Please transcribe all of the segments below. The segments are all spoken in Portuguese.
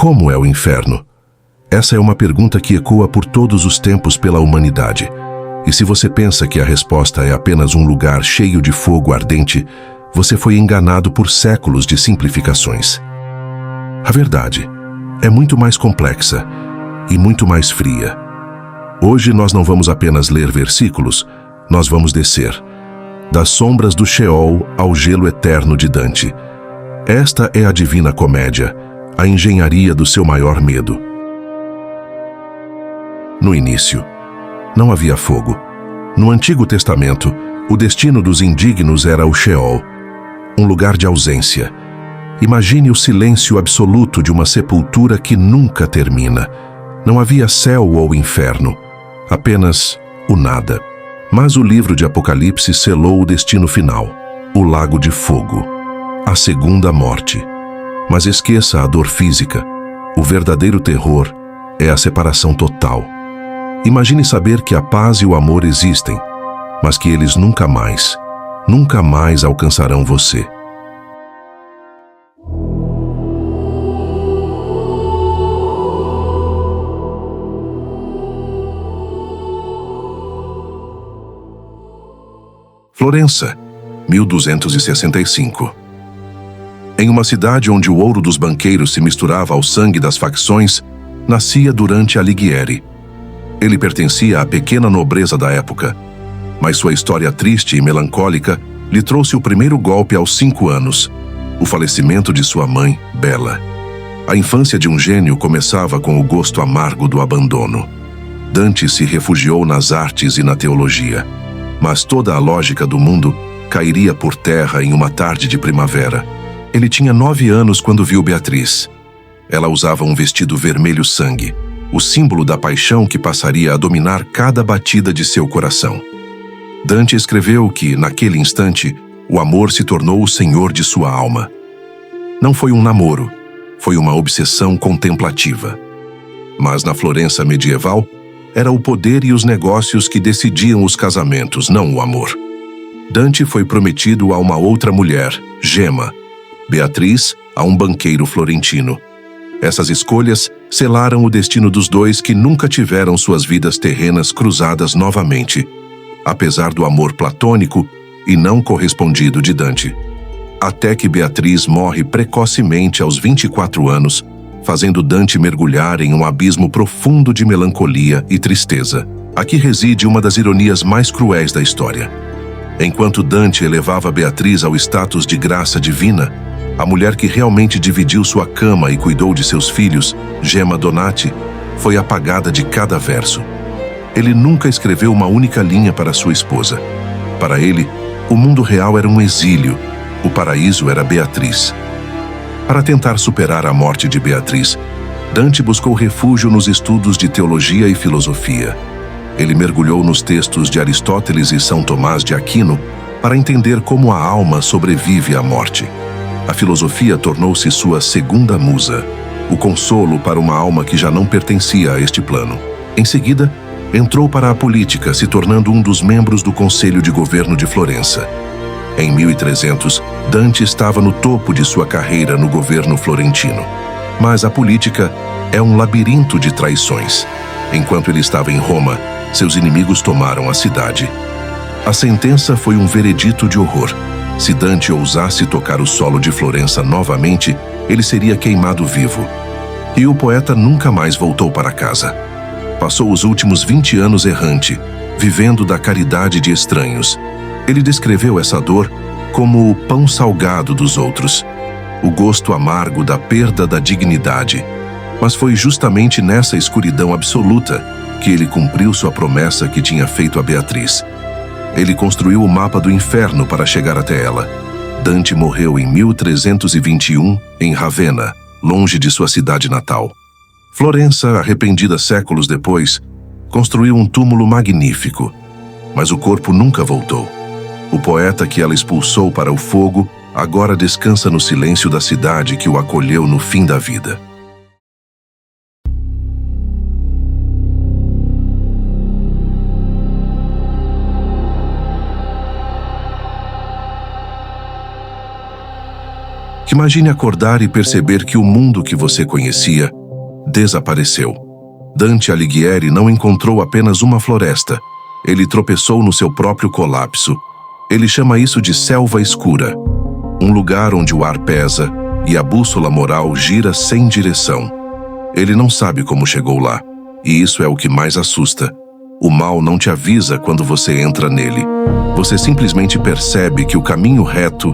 como é o inferno? Essa é uma pergunta que ecoa por todos os tempos pela humanidade. E se você pensa que a resposta é apenas um lugar cheio de fogo ardente, você foi enganado por séculos de simplificações. A verdade é muito mais complexa e muito mais fria. Hoje nós não vamos apenas ler versículos, nós vamos descer das sombras do Sheol ao gelo eterno de Dante. Esta é a divina comédia, a engenharia do seu maior medo. No início, não havia fogo. No Antigo Testamento, o destino dos indignos era o Sheol, um lugar de ausência. Imagine o silêncio absoluto de uma sepultura que nunca termina. Não havia céu ou inferno, apenas o nada. Mas o livro de Apocalipse selou o destino final, o lago de fogo, a segunda morte. Mas esqueça a dor física. O verdadeiro terror é a separação total. Imagine saber que a paz e o amor existem, mas que eles nunca mais alcançarão você. Florença, 1265. Em uma cidade onde o ouro dos banqueiros se misturava ao sangue das facções, nascia Durante Alighieri. Ele pertencia à pequena nobreza da época, mas sua história triste e melancólica lhe trouxe o primeiro golpe aos 5 anos, o falecimento de sua mãe, Bela. A infância de um gênio começava com o gosto amargo do abandono. Dante se refugiou nas artes e na teologia, mas toda a lógica do mundo cairia por terra em uma tarde de primavera. Ele tinha 9 anos quando viu Beatriz. Ela usava um vestido vermelho sangue, o símbolo da paixão que passaria a dominar cada batida de seu coração. Dante escreveu que, naquele instante, o amor se tornou o senhor de sua alma. Não foi um namoro, foi uma obsessão contemplativa. Mas na Florença medieval, era o poder e os negócios que decidiam os casamentos, não o amor. Dante foi prometido a uma outra mulher, Gema. Beatriz, a um banqueiro florentino. Essas escolhas selaram o destino dos dois que nunca tiveram suas vidas terrenas cruzadas novamente, apesar do amor platônico e não correspondido de Dante. Até que Beatriz morre precocemente aos 24 anos, fazendo Dante mergulhar em um abismo profundo de melancolia e tristeza. Aqui reside uma das ironias mais cruéis da história. Enquanto Dante elevava Beatriz ao status de graça divina, a mulher que realmente dividiu sua cama e cuidou de seus filhos, Gemma Donati, foi apagada de cada verso. Ele nunca escreveu uma única linha para sua esposa. Para ele, o mundo real era um exílio, o paraíso era Beatriz. Para tentar superar a morte de Beatriz, Dante buscou refúgio nos estudos de teologia e filosofia. Ele mergulhou nos textos de Aristóteles e São Tomás de Aquino para entender como a alma sobrevive à morte. A filosofia tornou-se sua segunda musa, o consolo para uma alma que já não pertencia a este plano. Em seguida, entrou para a política, se tornando um dos membros do Conselho de Governo de Florença. Em 1300, Dante estava no topo de sua carreira no governo florentino. Mas a política é um labirinto de traições. Enquanto ele estava em Roma, seus inimigos tomaram a cidade. A sentença foi um veredito de horror. Se Dante ousasse tocar o solo de Florença novamente, ele seria queimado vivo. E o poeta nunca mais voltou para casa. Passou os últimos 20 anos errante, vivendo da caridade de estranhos. Ele descreveu essa dor como o pão salgado dos outros, o gosto amargo da perda da dignidade. Mas foi justamente nessa escuridão absoluta que ele cumpriu sua promessa que tinha feito a Beatriz. Ele construiu o mapa do inferno para chegar até ela. Dante morreu em 1321, em Ravenna, longe de sua cidade natal. Florença, arrependida séculos depois, construiu um túmulo magnífico, mas o corpo nunca voltou. O poeta que ela expulsou para o fogo agora descansa no silêncio da cidade que o acolheu no fim da vida. Imagine acordar e perceber que o mundo que você conhecia desapareceu. Dante Alighieri não encontrou apenas uma floresta. Ele tropeçou no seu próprio colapso. Ele chama isso de selva escura. Um lugar onde o ar pesa e a bússola moral gira sem direção. Ele não sabe como chegou lá. E isso é o que mais assusta. O mal não te avisa quando você entra nele. Você simplesmente percebe que o caminho reto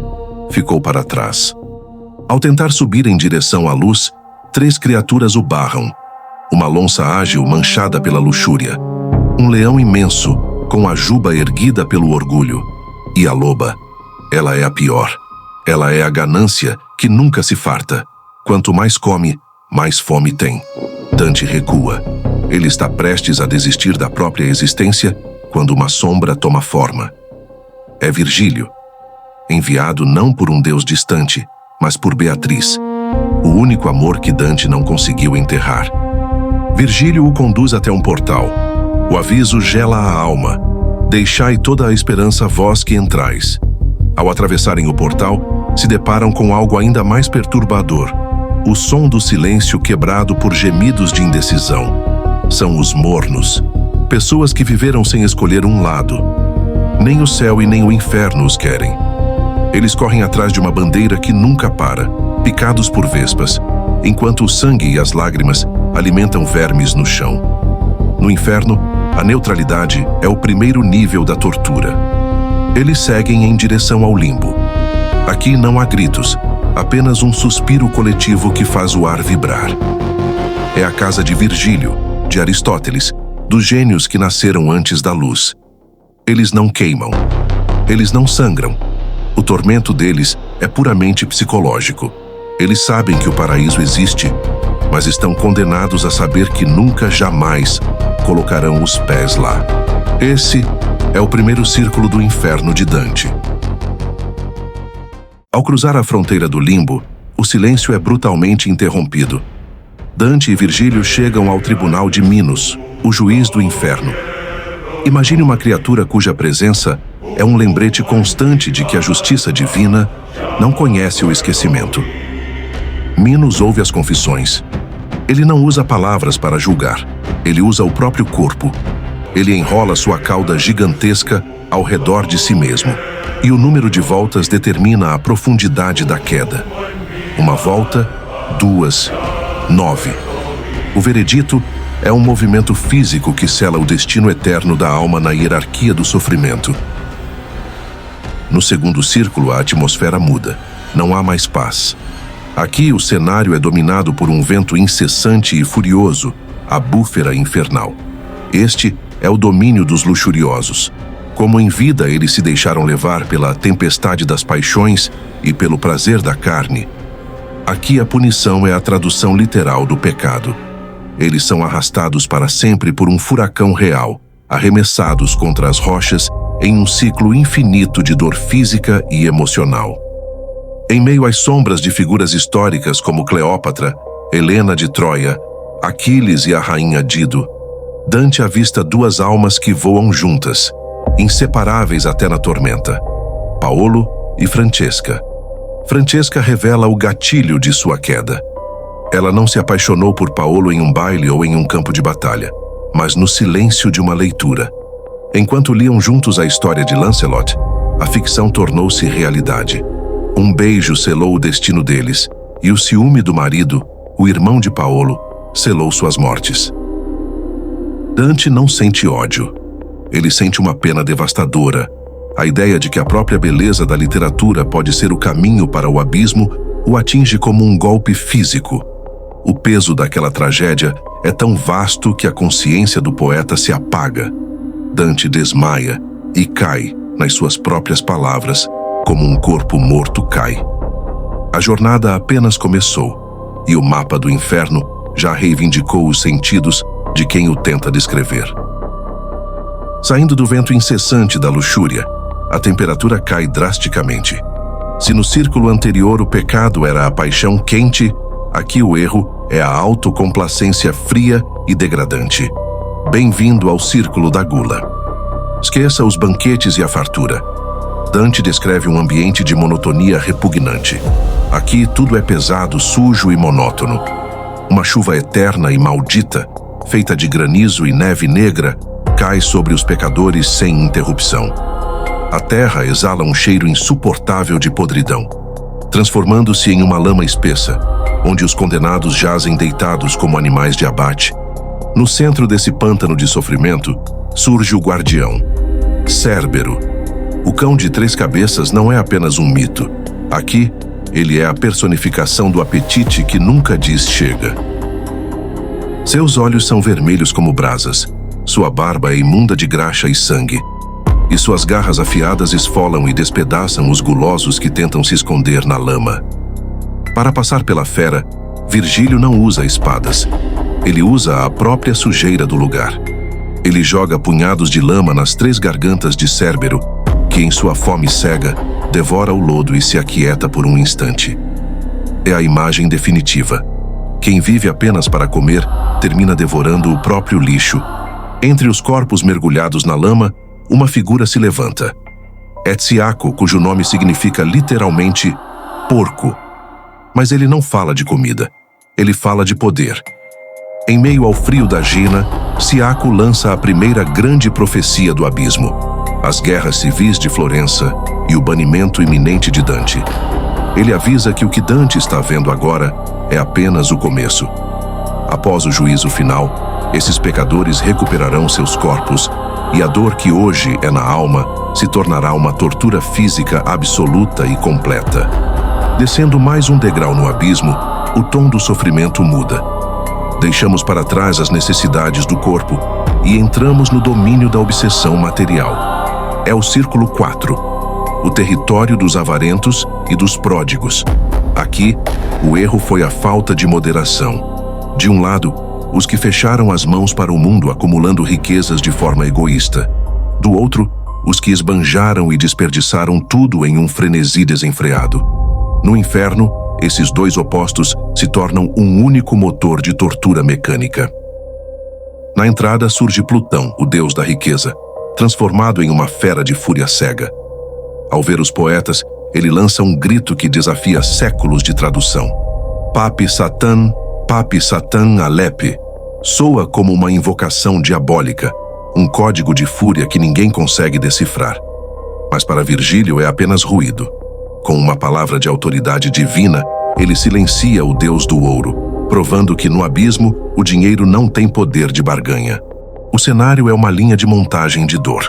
ficou para trás. Ao tentar subir em direção à luz, 3 criaturas o barram. Uma lonça ágil manchada pela luxúria. Um leão imenso, com a juba erguida pelo orgulho. E a loba. Ela é a pior. Ela é a ganância que nunca se farta. Quanto mais come, mais fome tem. Dante recua. Ele está prestes a desistir da própria existência quando uma sombra toma forma. É Virgílio. Enviado não por um deus distante, mas por Beatriz, o único amor que Dante não conseguiu enterrar. Virgílio o conduz até um portal. O aviso gela a alma. Deixai toda a esperança vós que entrais. Ao atravessarem o portal, se deparam com algo ainda mais perturbador. O som do silêncio quebrado por gemidos de indecisão. São os mornos. Pessoas que viveram sem escolher um lado. Nem o céu e nem o inferno os querem. Eles correm atrás de uma bandeira que nunca para, picados por vespas, enquanto o sangue e as lágrimas alimentam vermes no chão. No inferno, a neutralidade é o primeiro nível da tortura. Eles seguem em direção ao limbo. Aqui não há gritos, apenas um suspiro coletivo que faz o ar vibrar. É a casa de Virgílio, de Aristóteles, dos gênios que nasceram antes da luz. Eles não queimam. Eles não sangram. O tormento deles é puramente psicológico. Eles sabem que o paraíso existe, mas estão condenados a saber que nunca, jamais colocarão os pés lá. Esse é o primeiro círculo do inferno de Dante. Ao cruzar a fronteira do limbo, o silêncio é brutalmente interrompido. Dante e Virgílio chegam ao tribunal de Minos, o juiz do inferno. Imagine uma criatura cuja presença é um lembrete constante de que a justiça divina não conhece o esquecimento. Minos ouve as confissões. Ele não usa palavras para julgar. Ele usa o próprio corpo. Ele enrola sua cauda gigantesca ao redor de si mesmo. E o número de voltas determina a profundidade da queda. 1 volta, 2, 9. O veredito é um movimento físico que sela o destino eterno da alma na hierarquia do sofrimento. No segundo círculo, a atmosfera muda. Não há mais paz. Aqui, o cenário é dominado por um vento incessante e furioso, a búfera infernal. Este é o domínio dos luxuriosos. Como em vida eles se deixaram levar pela tempestade das paixões e pelo prazer da carne, aqui a punição é a tradução literal do pecado. Eles são arrastados para sempre por um furacão real, arremessados contra as rochas em um ciclo infinito de dor física e emocional. Em meio às sombras de figuras históricas como Cleópatra, Helena de Troia, Aquiles e a rainha Dido, Dante avista 2 almas que voam juntas, inseparáveis até na tormenta: Paolo e Francesca. Francesca revela o gatilho de sua queda. Ela não se apaixonou por Paolo em um baile ou em um campo de batalha, mas no silêncio de uma leitura. Enquanto liam juntos a história de Lancelot, a ficção tornou-se realidade. Um beijo selou o destino deles, e o ciúme do marido, o irmão de Paolo, selou suas mortes. Dante não sente ódio. Ele sente uma pena devastadora. A ideia de que a própria beleza da literatura pode ser o caminho para o abismo o atinge como um golpe físico. O peso daquela tragédia é tão vasto que a consciência do poeta se apaga. Dante desmaia e cai, nas suas próprias palavras, como um corpo morto cai. A jornada apenas começou, e o mapa do inferno já reivindicou os sentidos de quem o tenta descrever. Saindo do vento incessante da luxúria, a temperatura cai drasticamente. Se no círculo anterior o pecado era a paixão quente, aqui o erro é a autocomplacência fria e degradante. Bem-vindo ao círculo da gula. Esqueça os banquetes e a fartura. Dante descreve um ambiente de monotonia repugnante. Aqui tudo é pesado, sujo e monótono. Uma chuva eterna e maldita, feita de granizo e neve negra, cai sobre os pecadores sem interrupção. A terra exala um cheiro insuportável de podridão, transformando-se em uma lama espessa, onde os condenados jazem deitados como animais de abate. No centro desse pântano de sofrimento, surge o guardião, Cérbero. O cão de 3 cabeças não é apenas um mito. Aqui, ele é a personificação do apetite que nunca diz chega. Seus olhos são vermelhos como brasas, sua barba é imunda de graxa e sangue, e suas garras afiadas esfolam e despedaçam os gulosos que tentam se esconder na lama. Para passar pela fera, Virgílio não usa espadas. Ele usa a própria sujeira do lugar. Ele joga punhados de lama nas 3 gargantas de Cérbero, que em sua fome cega, devora o lodo e se aquieta por um instante. É a imagem definitiva. Quem vive apenas para comer, termina devorando o próprio lixo. Entre os corpos mergulhados na lama, uma figura se levanta. É Tsiako, cujo nome significa literalmente porco. Mas ele não fala de comida. Ele fala de poder. Em meio ao frio da Gina, Tsiako lança a primeira grande profecia do abismo: as guerras civis de Florença e o banimento iminente de Dante. Ele avisa que o que Dante está vendo agora é apenas o começo. Após o juízo final, esses pecadores recuperarão seus corpos, e a dor que hoje é na alma se tornará uma tortura física absoluta e completa. Descendo mais um degrau no abismo, o tom do sofrimento muda. Deixamos para trás as necessidades do corpo e entramos no domínio da obsessão material. É o círculo 4, o território dos avarentos e dos pródigos. Aqui, o erro foi a falta de moderação. De um lado, os que fecharam as mãos para o mundo acumulando riquezas de forma egoísta. Do outro, os que esbanjaram e desperdiçaram tudo em um frenesi desenfreado. No inferno, esses 2 opostos se tornam um único motor de tortura mecânica. Na entrada surge Plutão, o deus da riqueza, transformado em uma fera de fúria cega. Ao ver os poetas, ele lança um grito que desafia séculos de tradução. Papi Satan Alepe. Soa como uma invocação diabólica, um código de fúria que ninguém consegue decifrar. Mas para Virgílio é apenas ruído. Com uma palavra de autoridade divina, ele silencia o deus do ouro, provando que no abismo o dinheiro não tem poder de barganha. O cenário é uma linha de montagem de dor.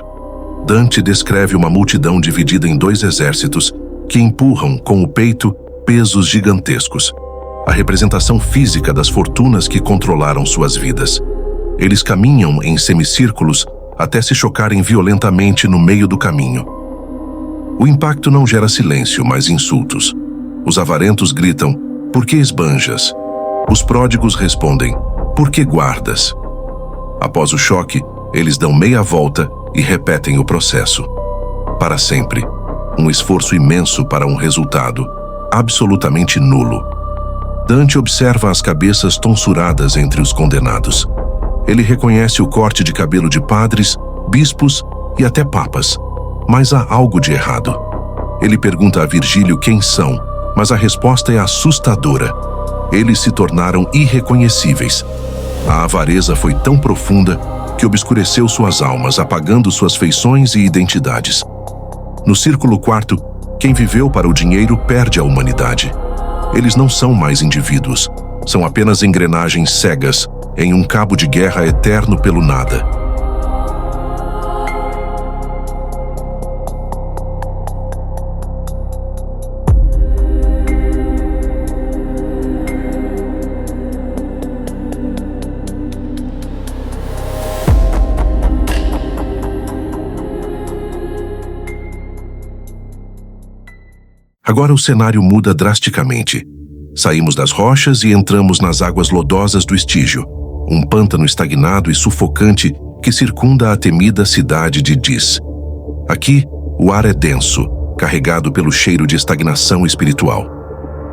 Dante descreve uma multidão dividida em 2 exércitos que empurram com o peito pesos gigantescos, a representação física das fortunas que controlaram suas vidas. Eles caminham em semicírculos até se chocarem violentamente no meio do caminho. O impacto não gera silêncio, mas insultos. Os avarentos gritam: "Por que esbanjas?" Os pródigos respondem: "Por que guardas?" Após o choque, eles dão meia volta e repetem o processo. Para sempre. Um esforço imenso para um resultado absolutamente nulo. Dante observa as cabeças tonsuradas entre os condenados. Ele reconhece o corte de cabelo de padres, bispos e até papas. Mas há algo de errado. Ele pergunta a Virgílio quem são, mas a resposta é assustadora. Eles se tornaram irreconhecíveis. A avareza foi tão profunda que obscureceu suas almas, apagando suas feições e identidades. No círculo 4, quem viveu para o dinheiro perde a humanidade. Eles não são mais indivíduos, são apenas engrenagens cegas em um cabo de guerra eterno pelo nada. Agora o cenário muda drasticamente. Saímos das rochas e entramos nas águas lodosas do Estígio, um pântano estagnado e sufocante que circunda a temida cidade de Dis. Aqui, o ar é denso, carregado pelo cheiro de estagnação espiritual.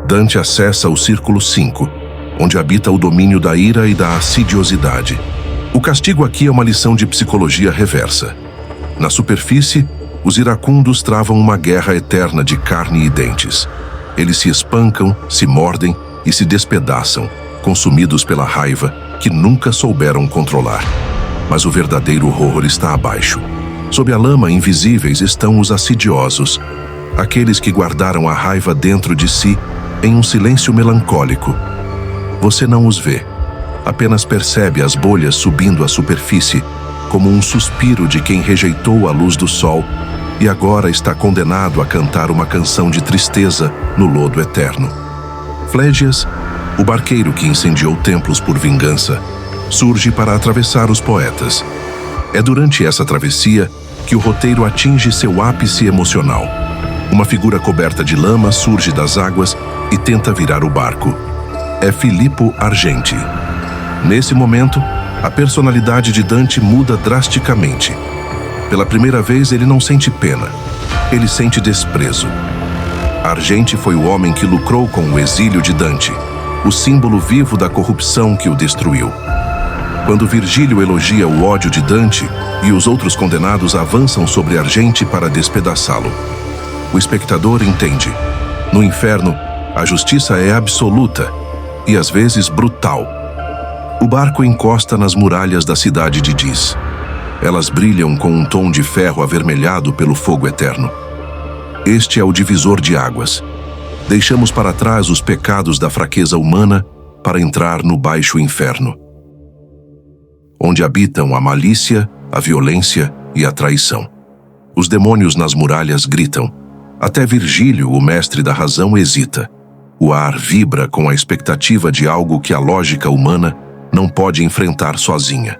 Dante acessa o Círculo 5, onde habita o domínio da ira e da acidiosidade. O castigo aqui é uma lição de psicologia reversa. Na superfície, Os iracundos travam uma guerra eterna de carne e dentes. Eles se espancam, se mordem e se despedaçam, consumidos pela raiva que nunca souberam controlar. Mas o verdadeiro horror está abaixo. Sob a lama invisíveis estão os assidiosos, aqueles que guardaram a raiva dentro de si em um silêncio melancólico. Você não os vê, apenas percebe as bolhas subindo à superfície, como um suspiro de quem rejeitou a luz do sol e agora está condenado a cantar uma canção de tristeza no lodo eterno. Flégias, o barqueiro que incendiou templos por vingança, surge para atravessar os poetas. É durante essa travessia que o roteiro atinge seu ápice emocional. Uma figura coberta de lama surge das águas e tenta virar o barco. É Filippo Argenti. Nesse momento, a personalidade de Dante muda drasticamente. Pela primeira vez, ele não sente pena. Ele sente desprezo. Argenti foi o homem que lucrou com o exílio de Dante, o símbolo vivo da corrupção que o destruiu. Quando Virgílio elogia o ódio de Dante e os outros condenados avançam sobre Argenti para despedaçá-lo, o espectador entende. No inferno, a justiça é absoluta e às vezes brutal. O barco encosta nas muralhas da cidade de Dis. Elas brilham com um tom de ferro avermelhado pelo fogo eterno. Este é o divisor de águas. Deixamos para trás os pecados da fraqueza humana para entrar no baixo inferno, onde habitam a malícia, a violência e a traição. Os demônios nas muralhas gritam. Até Virgílio, o mestre da razão, hesita. O ar vibra com a expectativa de algo que a lógica humana não pode enfrentar sozinha.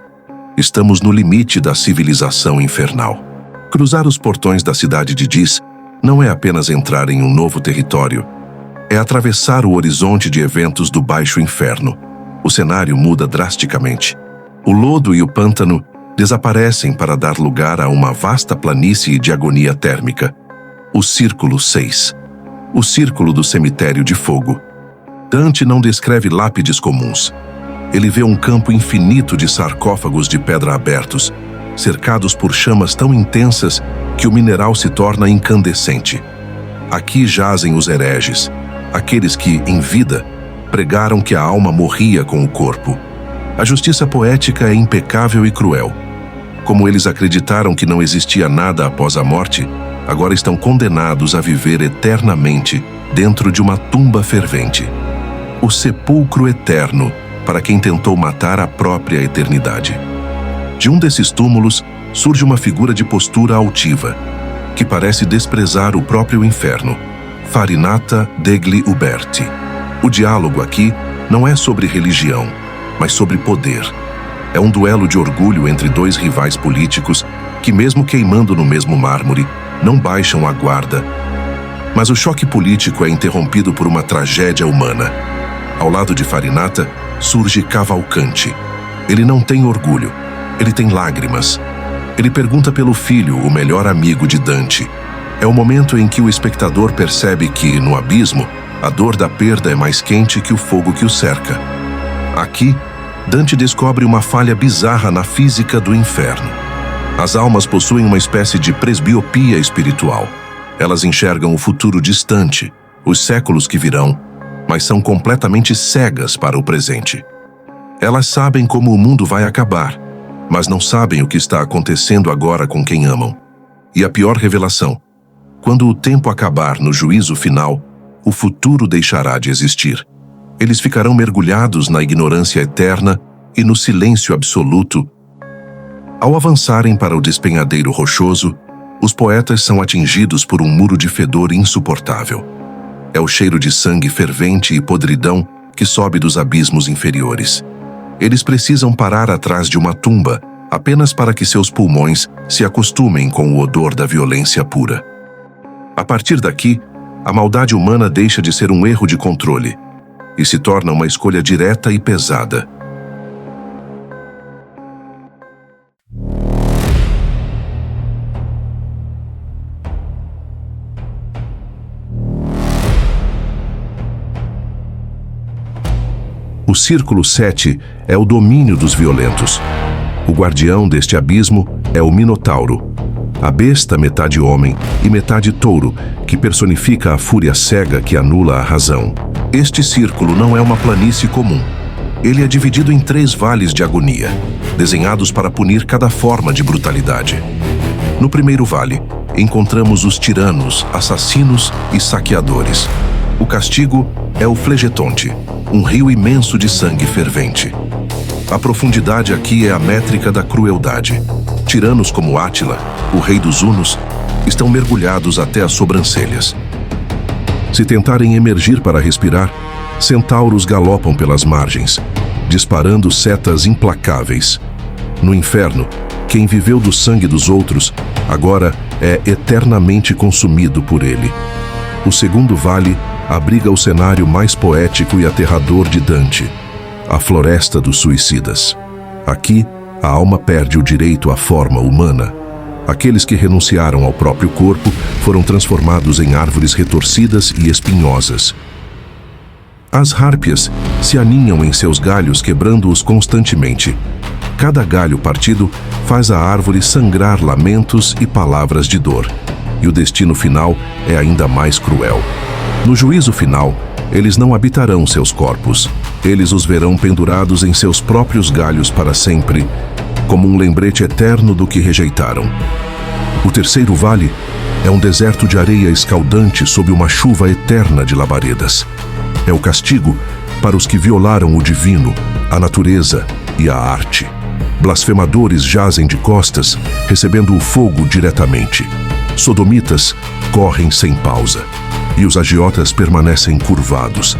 Estamos no limite da civilização infernal. Cruzar os portões da cidade de Dis não é apenas entrar em um novo território, é atravessar o horizonte de eventos do baixo inferno. O cenário muda drasticamente. O lodo e o pântano desaparecem para dar lugar a uma vasta planície de agonia térmica. O Círculo 6. O Círculo do Cemitério de Fogo. Dante não descreve lápides comuns. Ele vê um campo infinito de sarcófagos de pedra abertos, cercados por chamas tão intensas que o mineral se torna incandescente. Aqui jazem os hereges, aqueles que, em vida, pregaram que a alma morria com o corpo. A justiça poética é impecável e cruel. Como eles acreditaram que não existia nada após a morte, agora estão condenados a viver eternamente dentro de uma tumba fervente. O sepulcro eterno para quem tentou matar a própria eternidade. De um desses túmulos surge uma figura de postura altiva, que parece desprezar o próprio inferno. Farinata degli Uberti. O diálogo aqui não é sobre religião, mas sobre poder. É um duelo de orgulho entre dois rivais políticos que, mesmo queimando no mesmo mármore, não baixam a guarda. Mas o choque político é interrompido por uma tragédia humana. Ao lado de Farinata, surge Cavalcanti. Ele não tem orgulho, ele tem lágrimas. Ele pergunta pelo filho, o melhor amigo de Dante. É o momento em que o espectador percebe que, no abismo, a dor da perda é mais quente que o fogo que o cerca. Aqui, Dante descobre uma falha bizarra na física do inferno. As almas possuem uma espécie de presbiopia espiritual. Elas enxergam o futuro distante, os séculos que virão, mas são completamente cegas para o presente. Elas sabem como o mundo vai acabar, mas não sabem o que está acontecendo agora com quem amam. E a pior revelação: quando o tempo acabar no juízo final, o futuro deixará de existir. Eles ficarão mergulhados na ignorância eterna e no silêncio absoluto. Ao avançarem para o despenhadeiro rochoso, os poetas são atingidos por um muro de fedor insuportável. É o cheiro de sangue fervente e podridão que sobe dos abismos inferiores. Eles precisam parar atrás de uma tumba, apenas para que seus pulmões se acostumem com o odor da violência pura. A partir daqui, a maldade humana deixa de ser um erro de controle e se torna uma escolha direta e pesada. O Círculo 7 é o domínio dos violentos. O guardião deste abismo é o Minotauro, A besta, metade homem e metade touro, que personifica a fúria cega que anula a razão. Este círculo não é uma planície comum. Ele é dividido em 3 vales de agonia, desenhados para punir cada forma de brutalidade. No primeiro vale, encontramos os tiranos, assassinos e saqueadores. O castigo é o Flegetonte, um rio imenso de sangue fervente. A profundidade aqui é a métrica da crueldade. Tiranos como Átila, o rei dos Hunos, estão mergulhados até as sobrancelhas. Se tentarem emergir para respirar, centauros galopam pelas margens, disparando setas implacáveis. No inferno, quem viveu do sangue dos outros, agora é eternamente consumido por ele. O segundo vale abriga o cenário mais poético e aterrador de Dante, a Floresta dos Suicidas. Aqui, a alma perde o direito à forma humana. Aqueles que renunciaram ao próprio corpo foram transformados em árvores retorcidas e espinhosas. As hárpias se aninham em seus galhos, quebrando-os constantemente. Cada galho partido faz a árvore sangrar lamentos e palavras de dor. E o destino final é ainda mais cruel. No juízo final, eles não habitarão seus corpos. Eles os verão pendurados em seus próprios galhos para sempre, como um lembrete eterno do que rejeitaram. O terceiro vale é um deserto de areia escaldante sob uma chuva eterna de labaredas. É o castigo para os que violaram o divino, a natureza e a arte. Blasfemadores jazem de costas, recebendo o fogo diretamente. Sodomitas correm sem pausa. E os agiotas permanecem curvados,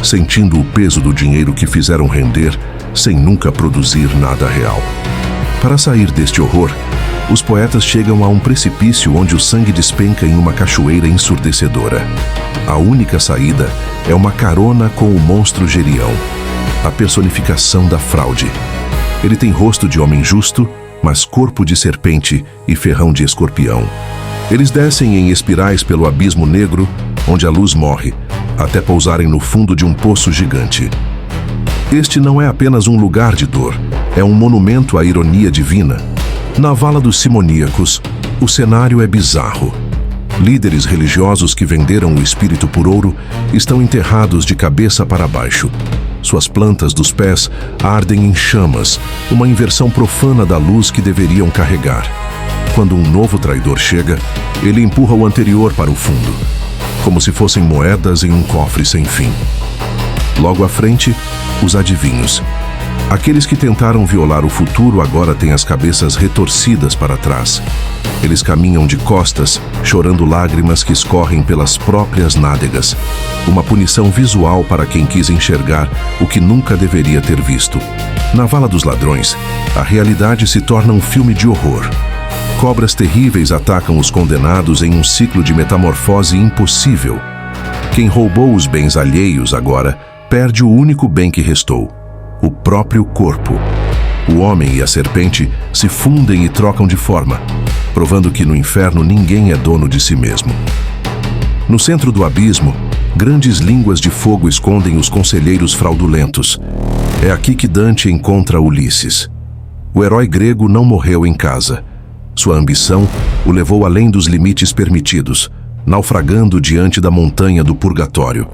sentindo o peso do dinheiro que fizeram render sem nunca produzir nada real. Para sair deste horror, os poetas chegam a um precipício onde o sangue despenca em uma cachoeira ensurdecedora. A única saída é uma carona com o monstro Gerião, a personificação da fraude. Ele tem rosto de homem justo, mas corpo de serpente e ferrão de escorpião. Eles descem em espirais pelo abismo negro, onde a luz morre, até pousarem no fundo de um poço gigante. Este não é apenas um lugar de dor, é um monumento à ironia divina. Na Vala dos Simoníacos, o cenário é bizarro. Líderes religiosos que venderam o espírito por ouro estão enterrados de cabeça para baixo. Suas plantas dos pés ardem em chamas, uma inversão profana da luz que deveriam carregar. Quando um novo traidor chega, ele empurra o anterior para o fundo, como se fossem moedas em um cofre sem fim. Logo à frente, os adivinhos. Aqueles que tentaram violar o futuro agora têm as cabeças retorcidas para trás. Eles caminham de costas, chorando lágrimas que escorrem pelas próprias nádegas. Uma punição visual para quem quis enxergar o que nunca deveria ter visto. Na Vala dos Ladrões, a realidade se torna um filme de horror. Cobras terríveis atacam os condenados em um ciclo de metamorfose impossível. Quem roubou os bens alheios agora perde o único bem que restou: o próprio corpo. O homem e a serpente se fundem e trocam de forma, provando que no inferno ninguém é dono de si mesmo. No centro do abismo, grandes línguas de fogo escondem os conselheiros fraudulentos. É aqui que Dante encontra Ulisses. O herói grego não morreu em casa. Sua ambição o levou além dos limites permitidos, naufragando diante da montanha do purgatório.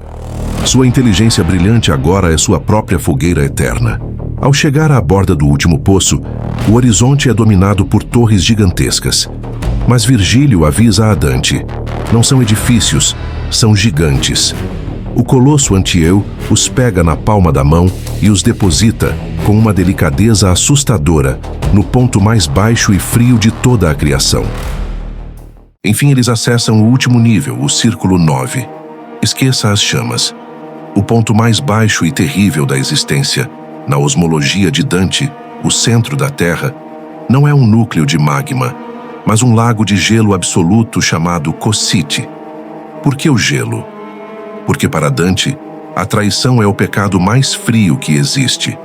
Sua inteligência brilhante agora é sua própria fogueira eterna. Ao chegar à borda do último poço, o horizonte é dominado por torres gigantescas. Mas Virgílio avisa a Dante: não são edifícios, são gigantes. O colosso Antieu os pega na palma da mão e os deposita, com uma delicadeza assustadora, no ponto mais baixo e frio de toda a criação. Enfim, eles acessam o último nível, o Círculo 9. Esqueça as chamas. O ponto mais baixo e terrível da existência, na osmologia de Dante, o centro da Terra, não é um núcleo de magma, mas um lago de gelo absoluto chamado Cossite. Por que o gelo? Porque para Dante, a traição é o pecado mais frio que existe.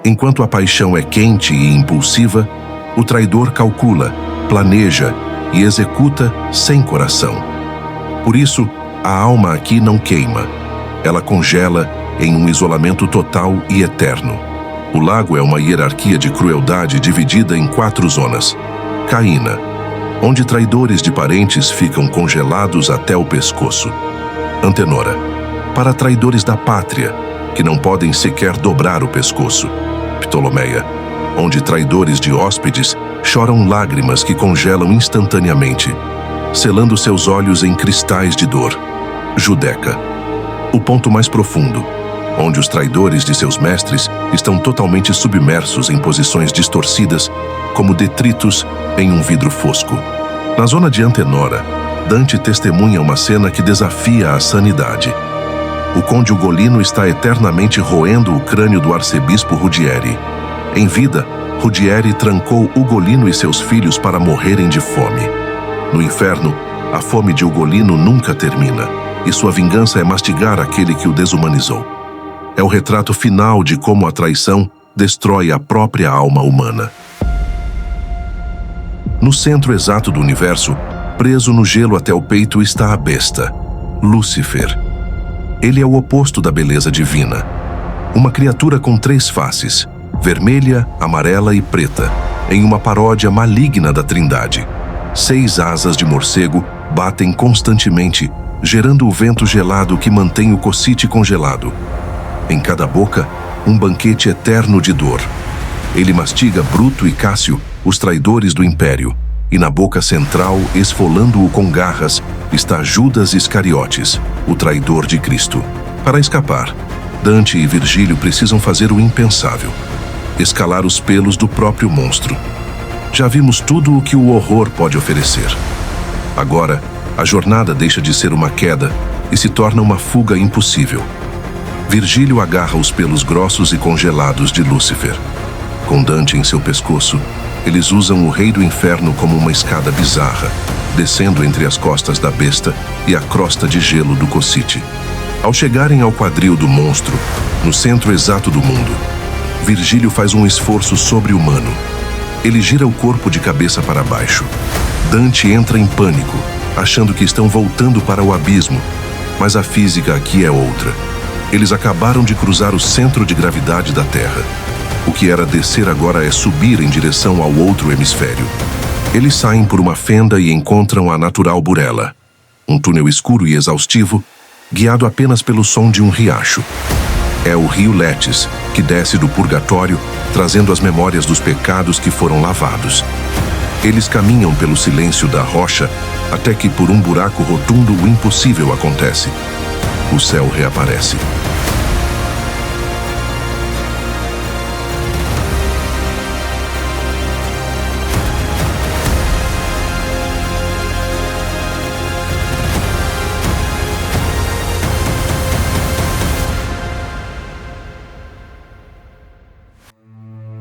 Enquanto a paixão é quente e impulsiva, o traidor calcula, planeja e executa sem coração. Por isso, a alma aqui não queima. Ela congela em um isolamento total e eterno. O lago é uma hierarquia de crueldade dividida em 4 zonas: Caína, onde traidores de parentes ficam congelados até o pescoço. Antenora, para traidores da pátria, que não podem sequer dobrar o pescoço. Ptolomeia, onde traidores de hóspedes choram lágrimas que congelam instantaneamente, selando seus olhos em cristais de dor. Judeca, o ponto mais profundo, onde os traidores de seus mestres estão totalmente submersos em posições distorcidas, como detritos em um vidro fosco. Na zona de Antenora, Dante testemunha uma cena que desafia a sanidade. O conde Ugolino está eternamente roendo o crânio do arcebispo Rudieri. Em vida, Rudieri trancou Ugolino e seus filhos para morrerem de fome. No inferno, a fome de Ugolino nunca termina, e sua vingança é mastigar aquele que o desumanizou. É o retrato final de como a traição destrói a própria alma humana. No centro exato do universo, preso no gelo até o peito, está a besta, Lúcifer. Ele é o oposto da beleza divina. Uma criatura com 3 faces, vermelha, amarela e preta, em uma paródia maligna da Trindade. 6 asas de morcego batem constantemente, gerando o vento gelado que mantém o Cossite congelado. Em cada boca, um banquete eterno de dor. Ele mastiga Bruto e Cássio, os traidores do Império, e na boca central, esfolando-o com garras, está Judas Iscariotes, o traidor de Cristo. Para escapar, Dante e Virgílio precisam fazer o impensável: escalar os pelos do próprio monstro. Já vimos tudo o que o horror pode oferecer. Agora, a jornada deixa de ser uma queda e se torna uma fuga impossível. Virgílio agarra os pelos grossos e congelados de Lúcifer. Com Dante em seu pescoço, eles usam o rei do inferno como uma escada bizarra, descendo entre as costas da besta e a crosta de gelo do Cossite. Ao chegarem ao quadril do monstro, no centro exato do mundo, Virgílio faz um esforço sobre-humano. Ele gira o corpo de cabeça para baixo. Dante entra em pânico, achando que estão voltando para o abismo, mas a física aqui é outra. Eles acabaram de cruzar o centro de gravidade da Terra. O que era descer agora é subir em direção ao outro hemisfério. Eles saem por uma fenda e encontram a natural Burela, um túnel escuro e exaustivo, guiado apenas pelo som de um riacho. É o rio Letes, que desce do purgatório, trazendo as memórias dos pecados que foram lavados. Eles caminham pelo silêncio da rocha, até que por um buraco rotundo o impossível acontece. O céu reaparece.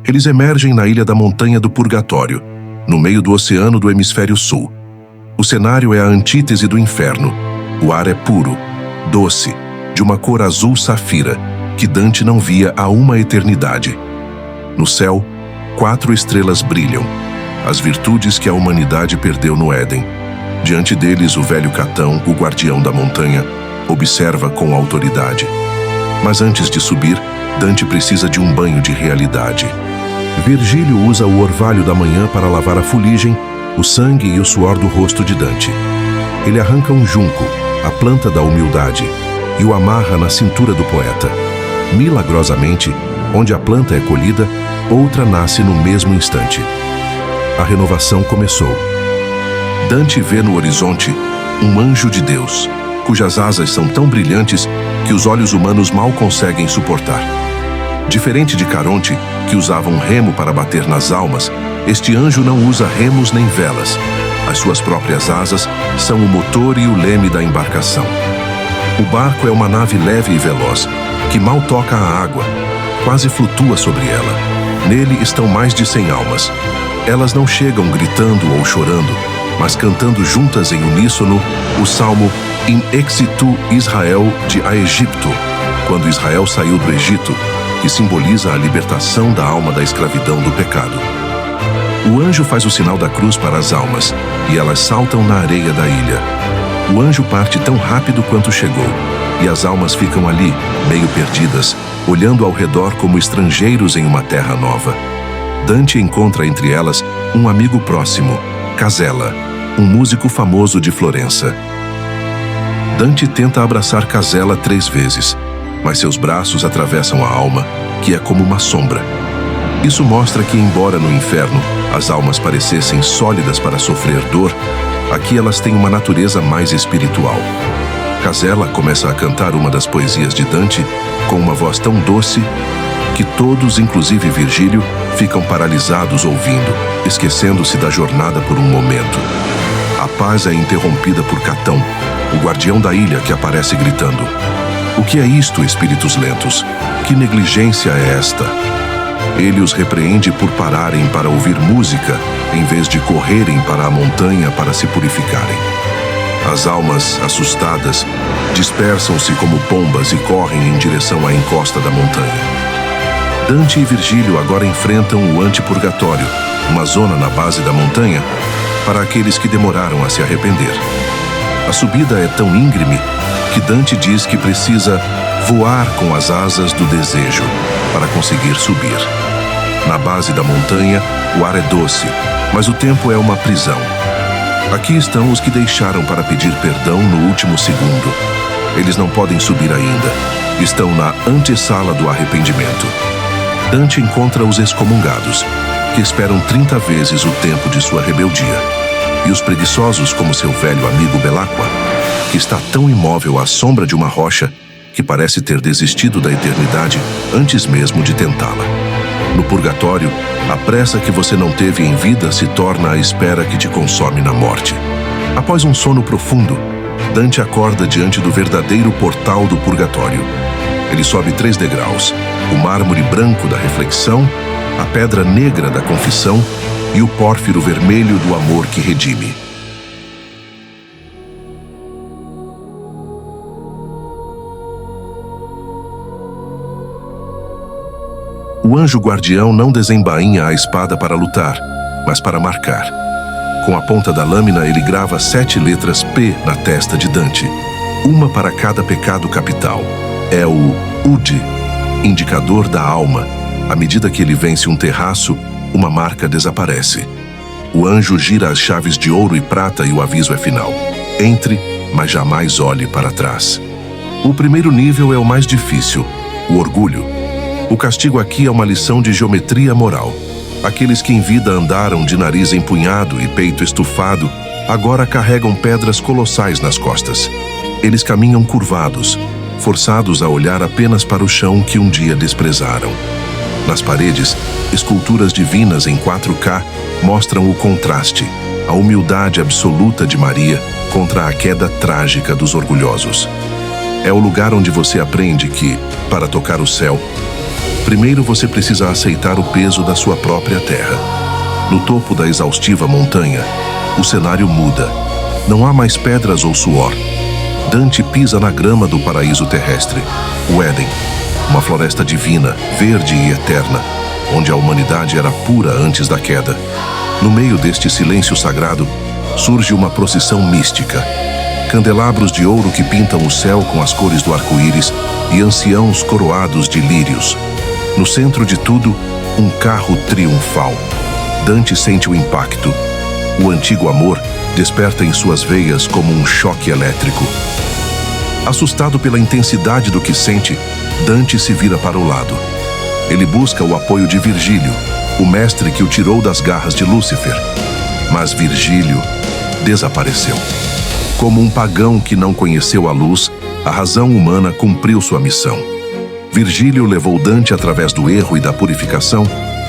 Eles emergem na ilha da Montanha do Purgatório, no meio do oceano do hemisfério sul. O cenário é a antítese do inferno. O ar é puro, doce, de uma cor azul safira, que Dante não via há uma eternidade. No céu, 4 estrelas brilham, as virtudes que a humanidade perdeu no Éden. Diante deles, o velho Catão, o guardião da montanha, observa com autoridade. Mas antes de subir, Dante precisa de um banho de realidade. Virgílio usa o orvalho da manhã para lavar a fuligem, o sangue e o suor do rosto de Dante. Ele arranca um junco, a planta da humildade, e o amarra na cintura do poeta. Milagrosamente, onde a planta é colhida, outra nasce no mesmo instante. A renovação começou. Dante vê no horizonte um anjo de Deus, cujas asas são tão brilhantes que os olhos humanos mal conseguem suportar. Diferente de Caronte, que usava um remo para bater nas almas, este anjo não usa remos nem velas. As suas próprias asas são o motor e o leme da embarcação. O barco é uma nave leve e veloz, que mal toca a água, quase flutua sobre ela. Nele estão mais de 100 almas. Elas não chegam gritando ou chorando, mas cantando juntas em uníssono o salmo In Exitu Israel de a Egipto, quando Israel saiu do Egito, que simboliza a libertação da alma da escravidão do pecado. O anjo faz o sinal da cruz para as almas, e elas saltam na areia da ilha. O anjo parte tão rápido quanto chegou, e as almas ficam ali, meio perdidas, olhando ao redor como estrangeiros em uma terra nova. Dante encontra entre elas um amigo próximo, Casella, um músico famoso de Florença. Dante tenta abraçar Casella 3 vezes, mas seus braços atravessam a alma, que é como uma sombra. Isso mostra que, embora no inferno as almas parecessem sólidas para sofrer dor, aqui elas têm uma natureza mais espiritual. Casella começa a cantar uma das poesias de Dante com uma voz tão doce que todos, inclusive Virgílio, ficam paralisados ouvindo, esquecendo-se da jornada por um momento. A paz é interrompida por Catão, o guardião da ilha, que aparece gritando: "O que é isto, espíritos lentos? Que negligência é esta?" Ele os repreende por pararem para ouvir música, em vez de correrem para a montanha para se purificarem. As almas, assustadas, dispersam-se como pombas e correm em direção à encosta da montanha. Dante e Virgílio agora enfrentam o antipurgatório, uma zona na base da montanha, para aqueles que demoraram a se arrepender. A subida é tão íngreme que Dante diz que precisa voar com as asas do desejo para conseguir subir. Na base da montanha, o ar é doce, mas o tempo é uma prisão. Aqui estão os que deixaram para pedir perdão no último segundo. Eles não podem subir ainda. Estão na antessala do arrependimento. Dante encontra os excomungados, que esperam 30 vezes o tempo de sua rebeldia. E os preguiçosos, como seu velho amigo Belacqua, que está tão imóvel à sombra de uma rocha que parece ter desistido da eternidade antes mesmo de tentá-la. No purgatório, a pressa que você não teve em vida se torna a espera que te consome na morte. Após um sono profundo, Dante acorda diante do verdadeiro portal do purgatório. Ele sobe 3 degraus: o mármore branco da reflexão, a pedra negra da confissão e o pórfiro vermelho do amor que redime. O anjo guardião não desembainha a espada para lutar, mas para marcar. Com a ponta da lâmina, ele grava 7 letras P na testa de Dante, uma para cada pecado capital. É o Ud, indicador da alma. À medida que ele vence um terraço, uma marca desaparece. O anjo gira as chaves de ouro e prata e o aviso é final: entre, mas jamais olhe para trás. O primeiro nível é o mais difícil, o orgulho. O castigo aqui é uma lição de geometria moral. Aqueles que em vida andaram de nariz empunhado e peito estufado, agora carregam pedras colossais nas costas. Eles caminham curvados, forçados a olhar apenas para o chão que um dia desprezaram. Nas paredes, esculturas divinas em 4K mostram o contraste, a humildade absoluta de Maria contra a queda trágica dos orgulhosos. É o lugar onde você aprende que, para tocar o céu, primeiro você precisa aceitar o peso da sua própria terra. No topo da exaustiva montanha, o cenário muda. Não há mais pedras ou suor. Dante pisa na grama do paraíso terrestre, o Éden, uma floresta divina, verde e eterna, onde a humanidade era pura antes da queda. No meio deste silêncio sagrado, surge uma procissão mística. Candelabros de ouro que pintam o céu com as cores do arco-íris e anciãos coroados de lírios. No centro de tudo, um carro triunfal. Dante sente o impacto. O antigo amor desperta em suas veias como um choque elétrico. Assustado pela intensidade do que sente, Dante se vira para o lado. Ele busca o apoio de Virgílio, o mestre que o tirou das garras de Lúcifer. Mas Virgílio desapareceu. Como um pagão que não conheceu a luz, a razão humana cumpriu sua missão. Virgílio levou Dante através do erro e da purificação,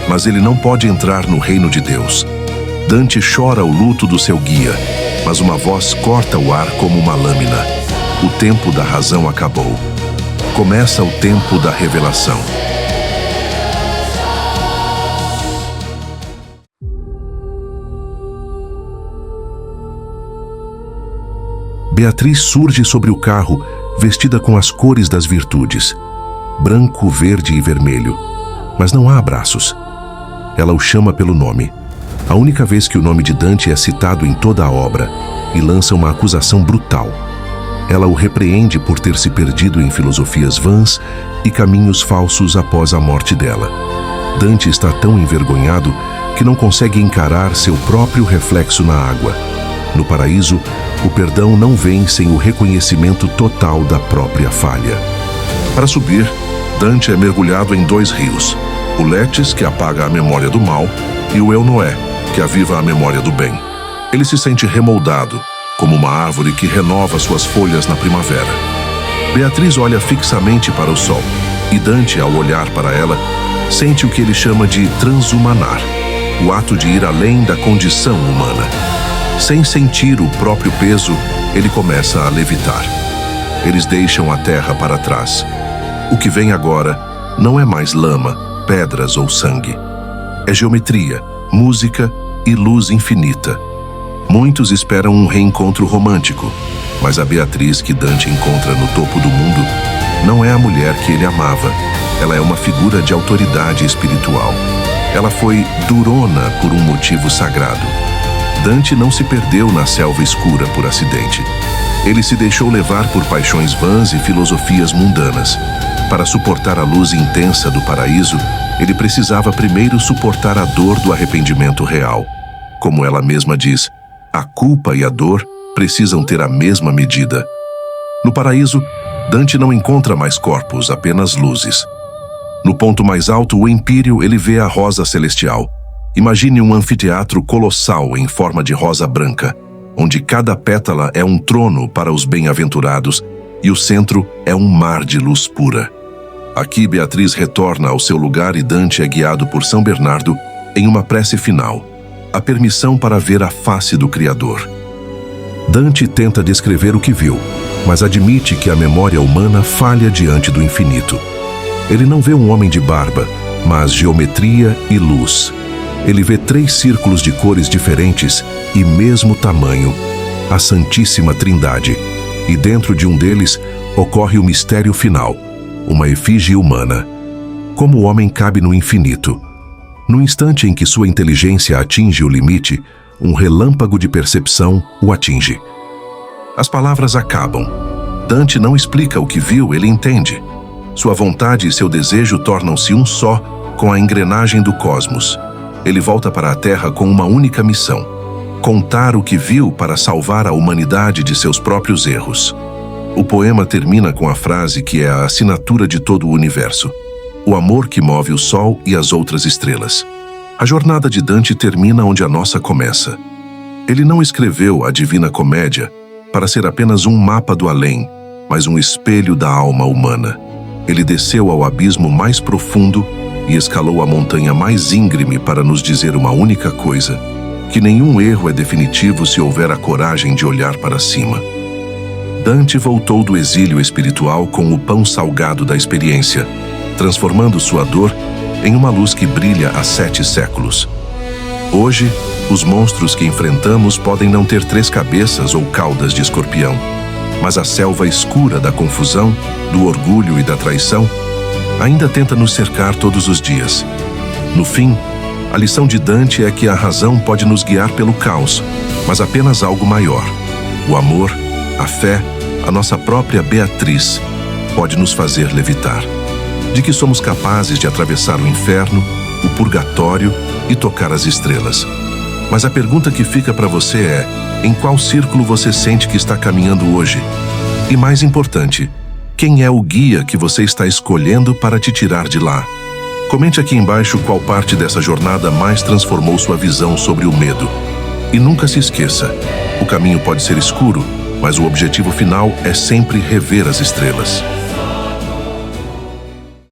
mas ele não pode entrar no reino de Deus. Dante chora o luto do seu guia, mas uma voz corta o ar como uma lâmina. O tempo da razão acabou. Começa o tempo da revelação. Beatriz surge sobre o carro, vestida com as cores das virtudes, branco, verde e vermelho, mas não há abraços. Ela o chama pelo nome, a única vez que o nome de Dante é citado em toda a obra, e lança uma acusação brutal. Ela o repreende por ter se perdido em filosofias vãs e caminhos falsos após a morte dela. Dante está tão envergonhado que não consegue encarar seu próprio reflexo na água. No paraíso, o perdão não vem sem o reconhecimento total da própria falha. Para subir, Dante é mergulhado em 2 rios, o Letes, que apaga a memória do mal, e o Eunoé, que aviva a memória do bem. Ele se sente remoldado, como uma árvore que renova suas folhas na primavera. Beatriz olha fixamente para o sol, e Dante, ao olhar para ela, sente o que ele chama de transhumanar, o ato de ir além da condição humana. Sem sentir o próprio peso, ele começa a levitar. Eles deixam a terra para trás. O que vem agora não é mais lama, pedras ou sangue. É geometria, música e luz infinita. Muitos esperam um reencontro romântico, mas a Beatriz que Dante encontra no topo do mundo não é a mulher que ele amava. Ela é uma figura de autoridade espiritual. Ela foi durona por um motivo sagrado. Dante não se perdeu na selva escura por acidente. Ele se deixou levar por paixões vãs e filosofias mundanas. Para suportar a luz intensa do paraíso, ele precisava primeiro suportar a dor do arrependimento real. Como ela mesma diz, a culpa e a dor precisam ter a mesma medida. No paraíso, Dante não encontra mais corpos, apenas luzes. No ponto mais alto, o Empírio, ele vê a rosa celestial. Imagine um anfiteatro colossal em forma de rosa branca, onde cada pétala é um trono para os bem-aventurados e o centro é um mar de luz pura. Aqui Beatriz retorna ao seu lugar e Dante é guiado por São Bernardo em uma prece final, a permissão para ver a face do Criador. Dante tenta descrever o que viu, mas admite que a memória humana falha diante do infinito. Ele não vê um homem de barba, mas geometria e luz. Ele vê 3 círculos de cores diferentes e mesmo tamanho, a Santíssima Trindade, e dentro de um deles ocorre o mistério final, uma efígie humana. Como o homem cabe no infinito? No instante em que sua inteligência atinge o limite, um relâmpago de percepção o atinge. As palavras acabam. Dante não explica o que viu, ele entende. Sua vontade e seu desejo tornam-se um só com a engrenagem do cosmos. Ele volta para a Terra com uma única missão: contar o que viu para salvar a humanidade de seus próprios erros. O poema termina com a frase que é a assinatura de todo o universo: o amor que move o sol e as outras estrelas. A jornada de Dante termina onde a nossa começa. Ele não escreveu a Divina Comédia para ser apenas um mapa do além, mas um espelho da alma humana. Ele desceu ao abismo mais profundo e escalou a montanha mais íngreme para nos dizer uma única coisa: que nenhum erro é definitivo se houver a coragem de olhar para cima. Dante voltou do exílio espiritual com o pão salgado da experiência, transformando sua dor em uma luz que brilha há 7 séculos. Hoje, os monstros que enfrentamos podem não ter 3 cabeças ou caudas de escorpião, mas a selva escura da confusão, do orgulho e da traição ainda tenta nos cercar todos os dias. No fim, a lição de Dante é que a razão pode nos guiar pelo caos, mas apenas algo maior. O amor, a fé, a nossa própria Beatriz, pode nos fazer levitar. De que somos capazes de atravessar o inferno, o purgatório e tocar as estrelas. Mas a pergunta que fica para você é: em qual círculo você sente que está caminhando hoje? E mais importante, quem é o guia que você está escolhendo para te tirar de lá? Comente aqui embaixo qual parte dessa jornada mais transformou sua visão sobre o medo. E nunca se esqueça, o caminho pode ser escuro, mas o objetivo final é sempre rever as estrelas.